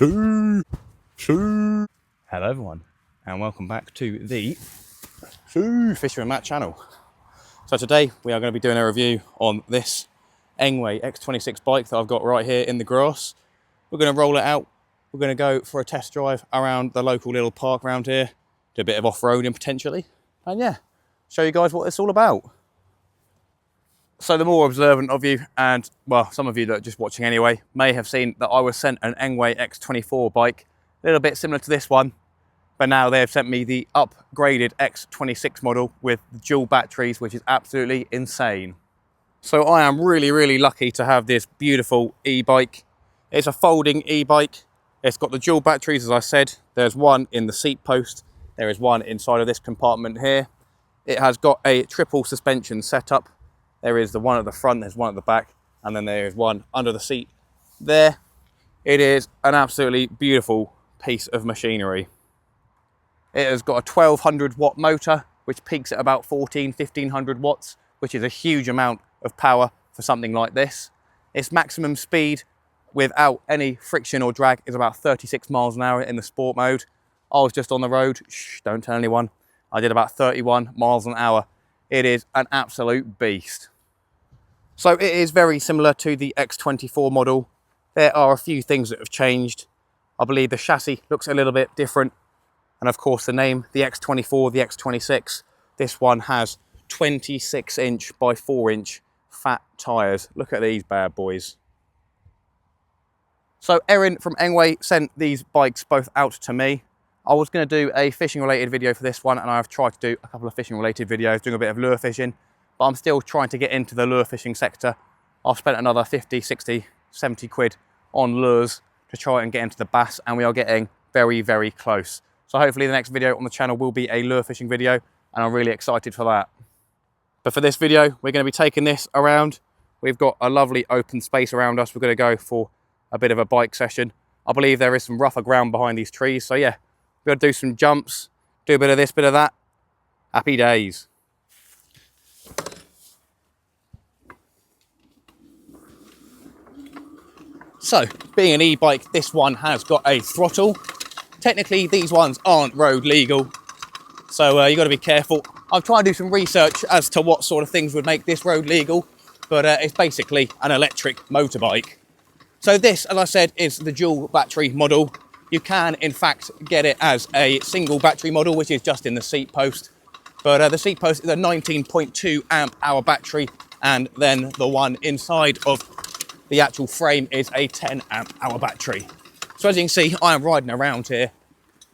Hello everyone, and welcome back to the Fisher and Matt channel. So today we are going to be doing a review on this Engwe X26 bike that I've got right here in the grass. We're going to roll it out. We're going to go for a test drive around the local little park around here, do a bit of off-roading potentially, and yeah, show you guys what it's all about. So the more observant of you, and well, some of you that are just watching anyway, may have seen that I was sent an Engwe X24 bike, a little bit similar to this one, but now they have sent me the upgraded X26 model with dual batteries, which is absolutely insane. So I am really lucky to have this beautiful e-bike. It's a folding e-bike. It's got the dual batteries, as I said. There's one in the seat post. There is one inside of this compartment here. It has got a triple suspension setup. There is the one at the front, there's one at the back, and then there is one under the seat there. It is an absolutely beautiful piece of machinery. It has got a 1200 watt motor, which peaks at about 1500 watts, which is a huge amount of power for something like this. Its maximum speed without any friction or drag is about 36 miles an hour in the sport mode. I was just on the road, shh, don't tell anyone. I did about 31 miles an hour. It is an absolute beast. So it is very similar to the X24 model. There are a few things that have changed. I believe the chassis looks a little bit different. And of course the name, the X24, the X26, this one has 26 inch by 4 inch fat tyres. Look at these bad boys. So Erin from Engwe sent these bikes both out to me. I was going to do a fishing related video for this one, and I've tried to do a couple of fishing related videos, doing a bit of lure fishing, but I'm still trying to get into the lure fishing sector. I've spent another 50, 60, 70 quid on lures to try and get into the bass, and we are getting very close. So hopefully the next video on the channel will be a lure fishing video, and I'm really excited for that. But for this video, we're going to be taking this around. We've got a lovely open space around us. We're going to go for a bit of a bike session. I believe there is some rougher ground behind these trees, so yeah, we're going to do some jumps, do a bit of this, bit of that. Happy days. So, being an e-bike, this one has got a throttle. Technically, these ones aren't road legal, so you've got to be careful. I've tried to do some research as to what sort of things would make this road legal, but it's basically an electric motorbike. So this, as I said, is the dual battery model. You can, in fact, get it as a single battery model, which is just in the seat post. But the seat post is a 19.2 amp hour battery, and then the one inside of the actual frame is a 10 amp hour battery. So as you can see, I am riding around here.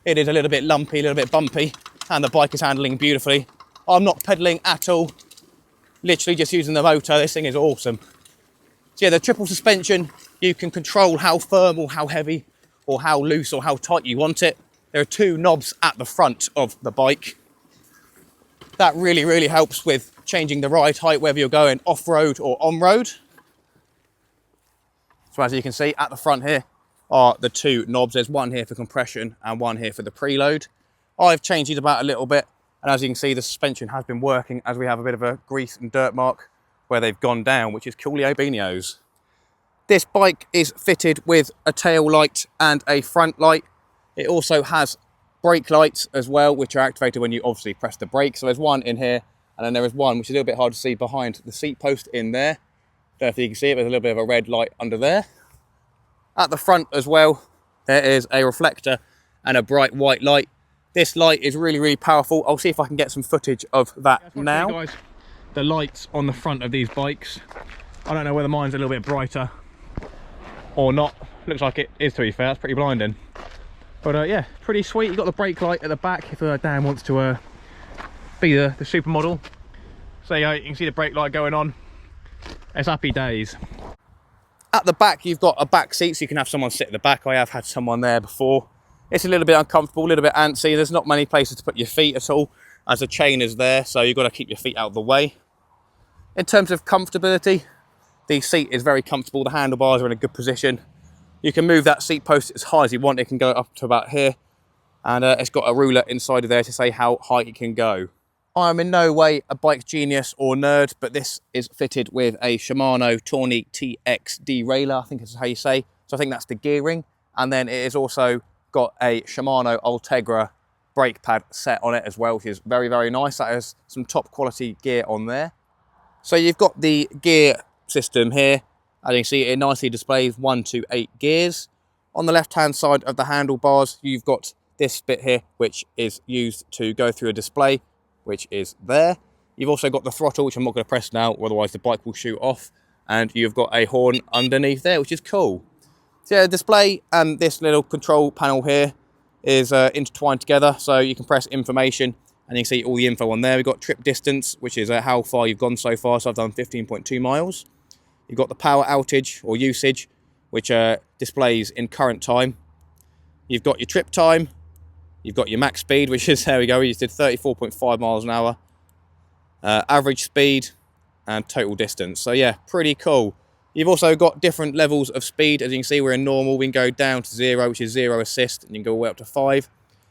It is a little bit lumpy, a little bit bumpy, and the bike is handling beautifully. I'm not pedaling at all, literally just using the motor. This thing is awesome. So yeah, the triple suspension, you can control how firm or how heavy or how loose or how tight you want it. There are two knobs at the front of the bike. That really helps with changing the ride height, whether you're going off-road or on-road. So as you can see, at the front here are the two knobs. There's one here for compression and one here for the preload. I've changed these about a little bit, and as you can see, the suspension has been working as we have a bit of a grease and dirt mark where they've gone down, which is Coolio Beanios. This bike is fitted with a tail light and a front light. It also has brake lights as well, which are activated when you obviously press the brake. So there's one in here, and then there is one, which is a little bit hard to see, behind the seat post in there. Don't know if you can see it, there's a little bit of a red light under there. At the front as well, there is a reflector and a bright white light. This light is really powerful. I'll see if I can get some footage of that now. Guys, the lights on the front of these bikes. I don't know whether mine's a little bit brighter or not. Looks like it is, to be fair. It's pretty blinding. But yeah, pretty sweet. You've got the brake light at the back if Dan wants to be the supermodel. So you can see the brake light going on. It's happy days. At the back, you've got a back seat, so you can have someone sit at the back. I have had someone there before. It's a little bit uncomfortable, a little bit antsy. There's not many places to put your feet at all, as the chain is there, so you've got to keep your feet out of the way. In terms of comfortability, the seat is very comfortable. The handlebars are in a good position. You can move that seat post as high as you want. It can go up to about here, and it's got a ruler inside of there to say how high it can go. I'm in no way a bike genius or nerd, but this is fitted with a Shimano Tawny TX derailleur, I think is how you say. So I think that's the gearing. And then it has also got a Shimano Ultegra brake pad set on it as well, which is very, very nice. That has some top quality gear on there. So you've got the gear system here. As you can see, it nicely displays 1 to 8 gears. On the left-hand side of the handlebars, you've got this bit here, which is used to go through a display, which is there. You've also got the throttle, which I'm not going to press now, otherwise the bike will shoot off. And you've got a horn underneath there, which is cool. So yeah, the display and this little control panel here is intertwined together, so you can press information and you can see all the info on there. We've got trip distance, which is how far you've gone so far. So I've done 15.2 miles. You've got the power outage or usage, which displays in current time. You've got your trip time. You've got your max speed, which is, there we go, you did 34.5 miles an hour. Average speed and total distance. So yeah, pretty cool. You've also got different levels of speed. As you can see, we're in normal. We can go down to 0, which is 0 assist, and you can go all the way up to 5.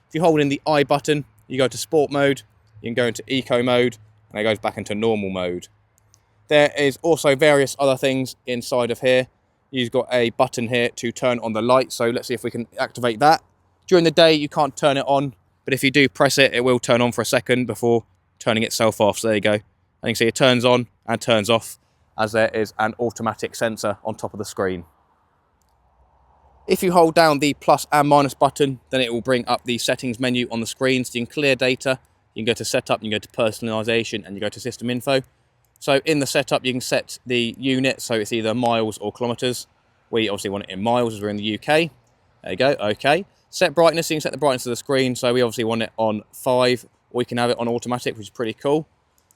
If you hold in the I button, you go to sport mode, you can go into eco mode, and it goes back into normal mode. There is also various other things inside of here. You've got a button here to turn on the light, so let's see if we can activate that. During the day, you can't turn it on, but if you do press it, it will turn on for a second before turning itself off. So there you go. And you can see it turns on and turns off, as there is an automatic sensor on top of the screen. If you hold down the plus and minus button, then it will bring up the settings menu on the screen. So you can clear data, you can go to setup, you can go to personalization, and you go to system info. So in the setup, you can set the unit, so it's either miles or kilometers. We obviously want it in miles as we're in the UK. There you go, okay. Set brightness, you can set the brightness of the screen, so we obviously want it on 5, or you can have it on automatic, which is pretty cool.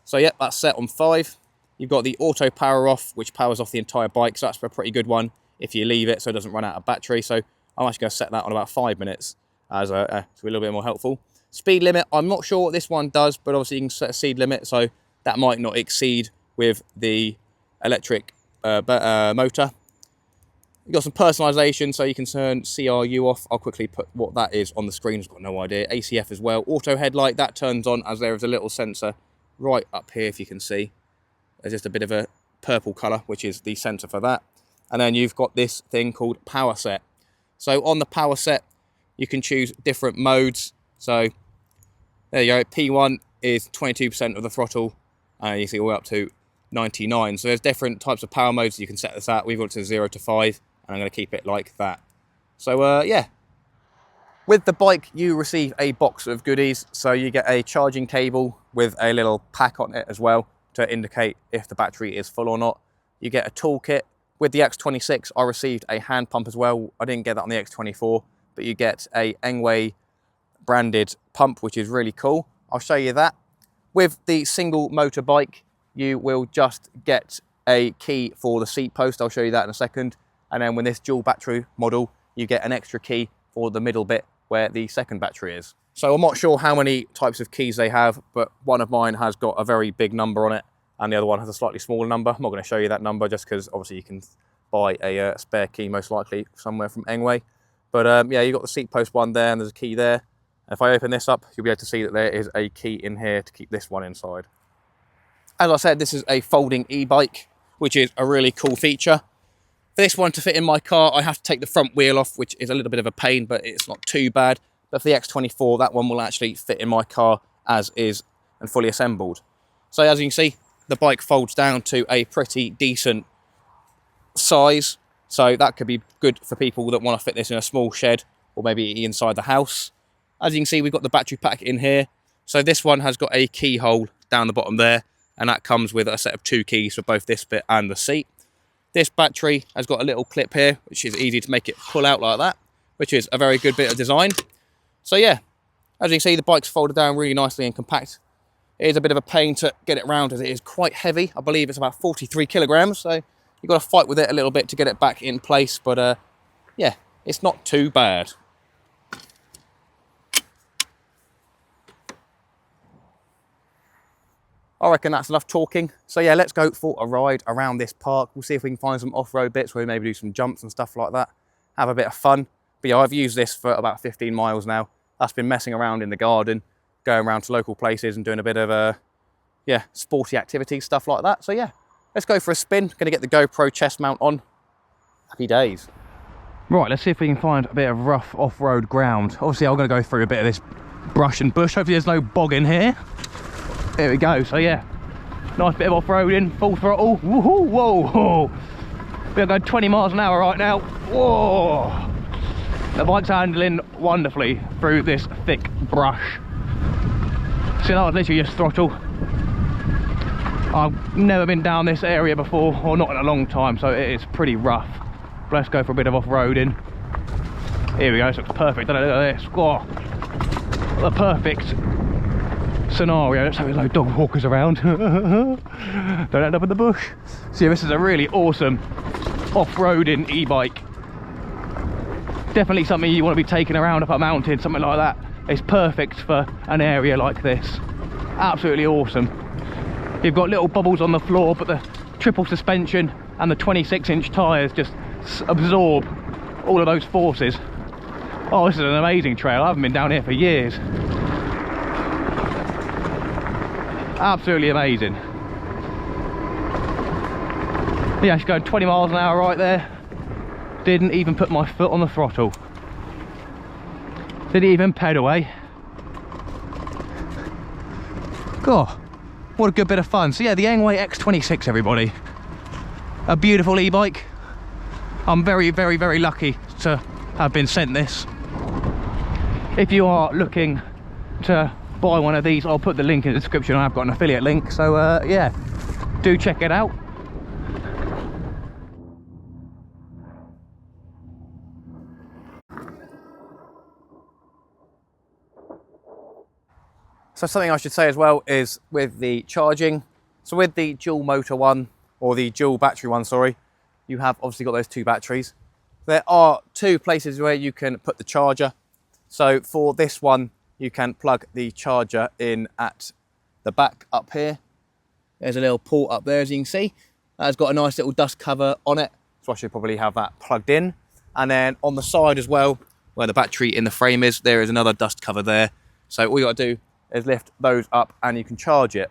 So yep, that's set on 5. You've got the auto power off, which powers off the entire bike, so that's a pretty good one if you leave it so it doesn't run out of battery. So I'm actually going to set that on about 5 minutes as to be a little bit more helpful. Speed limit, I'm not sure what this one does, but obviously you can set a speed limit, so that might not exceed with the electric motor. You've got some personalization, so you can turn CRU off. I'll quickly put what that is on the screen, I've got no idea. ACF as well. Auto headlight, that turns on as there is a little sensor right up here, if you can see. There's just a bit of a purple colour, which is the sensor for that. And then you've got this thing called power set. So on the power set, you can choose different modes. So there you go. P1 is 22% of the throttle, and you see all the way up to 99. So there's different types of power modes you can set this at. We've got it to 0 to 5, and I'm going to keep it like that. So yeah. With the bike, you receive a box of goodies. So you get a charging cable with a little pack on it as well, to indicate if the battery is full or not. You get a toolkit. With the X26, I received a hand pump as well. I didn't get that on the X24, but you get a Engwe branded pump, which is really cool. I'll show you that. With the single motor bike, you will just get a key for the seat post. I'll show you that in a second. And then with this dual battery model, you get an extra key for the middle bit where the second battery is. So I'm not sure how many types of keys they have, but one of mine has got a very big number on it, and the other one has a slightly smaller number. I'm not going to show you that number just because obviously you can buy a spare key most likely somewhere from Engwe. But yeah, you've got the seat post one there, and there's a key there. And if I open this up, you'll be able to see that there is a key in here to keep this one inside. As I said, this is a folding e-bike, which is a really cool feature. For this one to fit in my car, I have to take the front wheel off, which is a little bit of a pain, but it's not too bad. But for the X24, that one will actually fit in my car as is and fully assembled. So as you can see, the bike folds down to a pretty decent size. So that could be good for people that want to fit this in a small shed or maybe inside the house. As you can see, we've got the battery pack in here. So this one has got a keyhole down the bottom there, and that comes with a set of 2 keys for both this bit and the seat. This battery has got a little clip here, which is easy to make it pull out like that, which is a very good bit of design. So yeah, as you can see, the bike's folded down really nicely and compact. It is a bit of a pain to get it round as it is quite heavy. I believe it's about 43 kilograms, so you've got to fight with it a little bit to get it back in place, but yeah, it's not too bad. I reckon that's enough talking. So yeah, let's go for a ride around this park. We'll see if we can find some off-road bits where we maybe do some jumps and stuff like that. Have a bit of fun. But yeah, I've used this for about 15 miles now. That's been messing around in the garden, going around to local places and doing a bit of yeah, sporty activities, stuff like that. So yeah, let's go for a spin. Gonna get the GoPro chest mount on. Happy days. Right, let's see if we can find a bit of rough off-road ground. Obviously, I'm going to go through a bit of this brush and bush. Hopefully there's no bog in here. There we go. So yeah, nice bit of off-roading, full throttle. Woohoo! Whoa! We're going 20 miles an hour right now. Whoa! The bike's handling wonderfully through this thick brush. See, that was literally just throttle. I've never been down this area before, or not in a long time, so it is pretty rough. Let's go for a bit of off-roading. Here we go, this looks perfect. Look at this. Whoa. The perfect scenario. Let's hope there's no dog walkers around. Don't end up in the bush. So yeah, this is a really awesome off-roading e-bike. Definitely something you want to be taking around up a mountain, something like that. It's perfect for an area like this. Absolutely awesome. You've got little bubbles on the floor, but the triple suspension and the 26-inch tyres just absorb all of those forces. Oh, this is an amazing trail. I haven't been down here for years. Absolutely amazing. Yeah, she's going 20 miles an hour right there. Didn't even put my foot on the throttle. Didn't even pedal, eh? God, what a good bit of fun. So yeah, the Engwe X26, everybody. A beautiful e-bike. I'm very, very, very lucky to have been sent this. If you are looking to buy one of these, I'll put the link in the description. I've got an affiliate link, so yeah, do check it out. So something I should say as well is with the charging. So with the dual motor one, or the dual battery one, sorry, you have obviously got those two batteries. There are two places where you can put the charger. So for this one, you can plug the charger in at the back up here. There's a little port up there, as you can see. That's got a nice little dust cover on it. So I should probably have that plugged in. And then on the side as well, where the battery in the frame is, there is another dust cover there. So all you got to do is lift those up and you can charge it.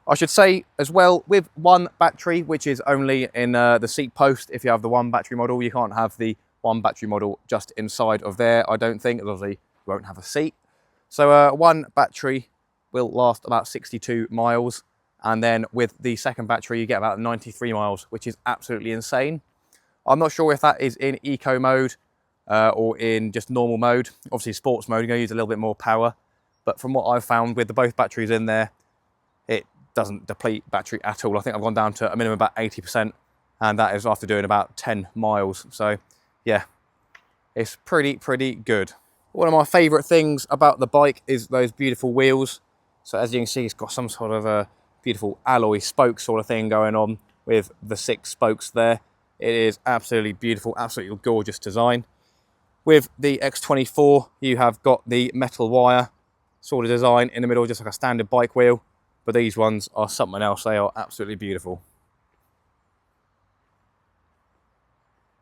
I should say as well, with one battery, which is only in the seat post, if you have the one battery model, you can't have the one battery model just inside of there, I don't think. Obviously, you won't have a seat. So one battery will last about 62 miles. And then with the second battery, you get about 93 miles, which is absolutely insane. I'm not sure if that is in eco mode or in just normal mode. Obviously, sports mode, you're going to use a little bit more power. But from what I've found with the both batteries in there, it doesn't deplete battery at all. I think I've gone down to a minimum about 80%, and that is after doing about 10 miles. So yeah, it's pretty good. One of my favorite things about the bike is those beautiful wheels. So as you can see, it's got some sort of a beautiful alloy spoke sort of thing going on with the 6 spokes there. It is absolutely beautiful, absolutely gorgeous design. With the X24, you have got the metal wire sort of design in the middle, just like a standard bike wheel. But these ones are something else. They are absolutely beautiful.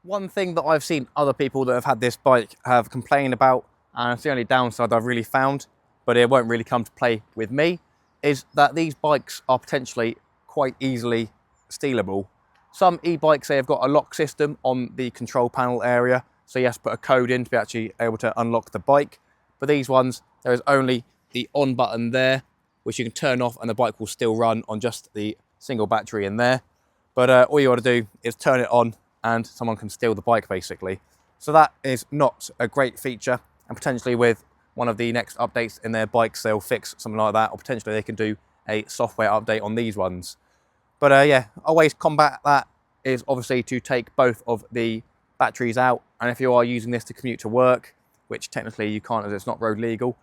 One thing that I've seen other people that have had this bike have complained about, and it's the only downside I've really found, but it won't really come to play with me, is that these bikes are potentially quite easily stealable. Some e-bikes, they have got a lock system on the control panel area, so you have to put a code in to be actually able to unlock the bike. But these ones, there is only the on button there, which you can turn off and the bike will still run on just the single battery in there. But all you got to do is turn it on and someone can steal the bike basically. So that is not a great feature, and potentially with one of the next updates in their bikes, they'll fix something like that, or potentially they can do a software update on these ones. But yeah, always combat that is obviously to take both of the batteries out. And if you are using this to commute to work, which technically you can't as it's not road legal,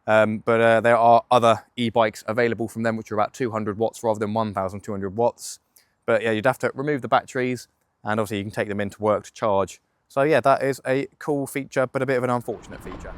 but there are other e-bikes available from them which are about 200 watts rather than 1,200 watts. But yeah, you'd have to remove the batteries, and obviously you can take them into work to charge. So yeah, that is a cool feature, but a bit of an unfortunate feature.